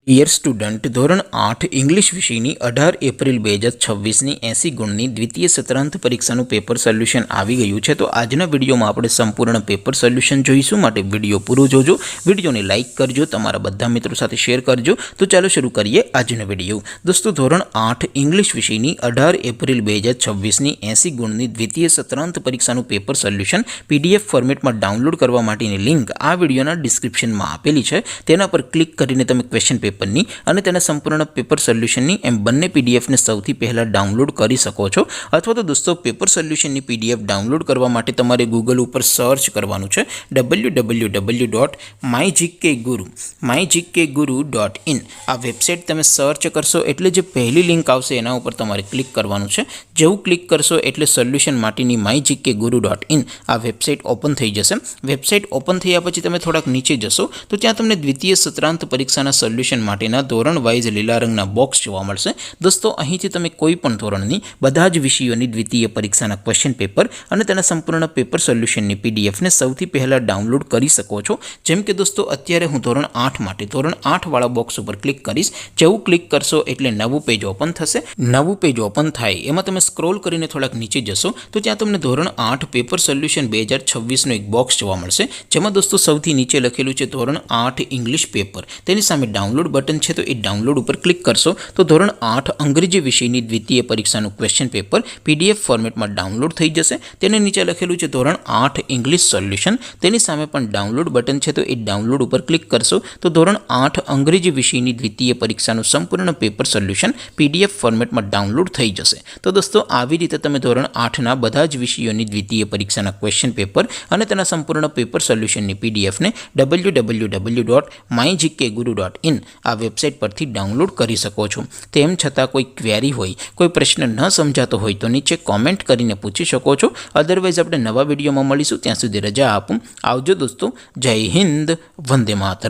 Dear student, ધોરણ 8 English વિષયની 18 April 2026ની 80 ગુણની દ્વિતીય સત્રાંત પરીક્ષાનું પેપર સોલ્યુશન આવી ગયું છે. તો આજના વિડીયોમાં આપણે સંપૂર્ણ પેપર સોલ્યુશન જોઈશું. માટે વિડીયો પૂરો જોજો, વિડીયોને લાઇક કરજો, તમારા બધા મિત્રો સાથે શેર કરજો. તો ચાલો શરૂ કરીએ આજનો વિડીયો. દોસ્તો, ધોરણ 8 ઇંગ્લિશ વિષયની 18 એપ્રિલ 2026ની 80 ગુણની દ્વિતીય સત્રાંત પરીક્ષાનું પેપર સોલ્યુશન PDF ફોર્મેટમાં ડાઉનલોડ કરવા માટેની લિંક આ વિડીયોના ડિસ્ક્રિપ્શનમાં આપેલી છે. તેના પર ક્લિક કરીને તમે ક્વેશ્ચન પેપરની અને તેના સંપૂર્ણ પેપર સોલ્યુશનની એમ બંને પીડીએફને સૌથી પહેલાં ડાઉનલોડ કરી શકો છો. અથવા તો દોસ્તો, પેપર સોલ્યુશનની PDF ડાઉનલોડ કરવા માટે તમારે ગૂગલ ઉપર સર્ચ કરવાનું છે www.mygkguru.in. આ વેબસાઇટ તમે સર્ચ કરશો એટલે જે પહેલી લિંક આવશે એના ઉપર તમારે ક્લિક કરવાનું છે. જેવું ક્લિક કરશો એટલે સોલ્યુશન માટેની mygkguru.in આ વેબસાઇટ ઓપન થઈ જશે. વેબસાઇટ ઓપન થયા પછી તમે થોડાક નીચે જશો તો ત્યાં તમને દ્વિતીય સત્રાંત પરીક્ષાના સોલ્યુશન માટેના ધોરણ વાઇઝ લીલા રંગના બોક્સ જોવા મળશે. દોસ્તો, અહીંથી તમે કોઈ પણ ધોરણની બધા જ વિષયોની દ્વિતીય પરીક્ષાના ક્વેશ્ચન પેપર અને તેના સંપૂર્ણ પેપર સોલ્યુશનની PDFને સૌથી પહેલાં ડાઉનલોડ કરી શકો છો. જેમ કે દોસ્તો, અત્યારે હું ધોરણ 8 માટે ધોરણ 8 વાળા બોક્સ ઉપર ક્લિક કરીશ. જેવું ક્લિક કરશો એટલે નવું પેજ ઓપન થશે. નવું પેજ ઓપન થાય એમાં તમે સ્ક્રોલ કરીને થોડાક નીચે જશો તો ત્યાં તમને ધોરણ 8 પેપર સોલ્યુશન 2026નો એક બોક્સ જોવા મળશે. જેમાં દોસ્તો સૌથી નીચે લખેલું છે ધોરણ 8 ઇંગ્લિશ પેપર. તેની સામે ડાઉનલોડ બટન છે, તો એ ડાઉનલોડ ઉપર ક્લિક કરશો તો ધોરણ 8 અંગ્રેજી વિષયની દ્વિતીય પરીક્ષાનું ક્વેશ્ચન પેપર PDF ફોર્મેટમાં ડાઉનલોડ થઈ જશે. તેને નીચે લખેલું છે ધોરણ 8 ઇંગ્લિશ સોલ્યુશન. તેની સામે પણ ડાઉનલોડ બટન છે, તો એ ડાઉનલોડ ઉપર ક્લિક કરશો તો ધોરણ 8 અંગ્રેજી વિષયની દ્વિતીય પરીક્ષાનું સંપૂર્ણ પેપર સોલ્યુશન PDF ફોર્મેટમાં ડાઉનલોડ થઈ જશે. તો દોસ્તો, આવી રીતે તમે ધોરણ 8ના બધા જ વિષયોની દ્વિતીય પરીક્ષાના ક્વેશ્ચન પેપર અને તેના સંપૂર્ણ પેપર સોલ્યુશનની PDFને www.mygkguru.in આ વેબસાઇટ પરથી ડાઉનલોડ કરી શકો છો. તેમ છતાં કોઈ ક્વેરી હોય, કોઈ પ્રશ્ન ન સમજાતો હોય તો નીચે કોમેન્ટ કરીને પૂછી શકો છો. અદરવાઇઝ આપણે નવા વિડીયોમાં મળીશું. ત્યાં સુધી રજા આપું. આવજો દોસ્તો. જય હિન્દ. વંદે માતરમ.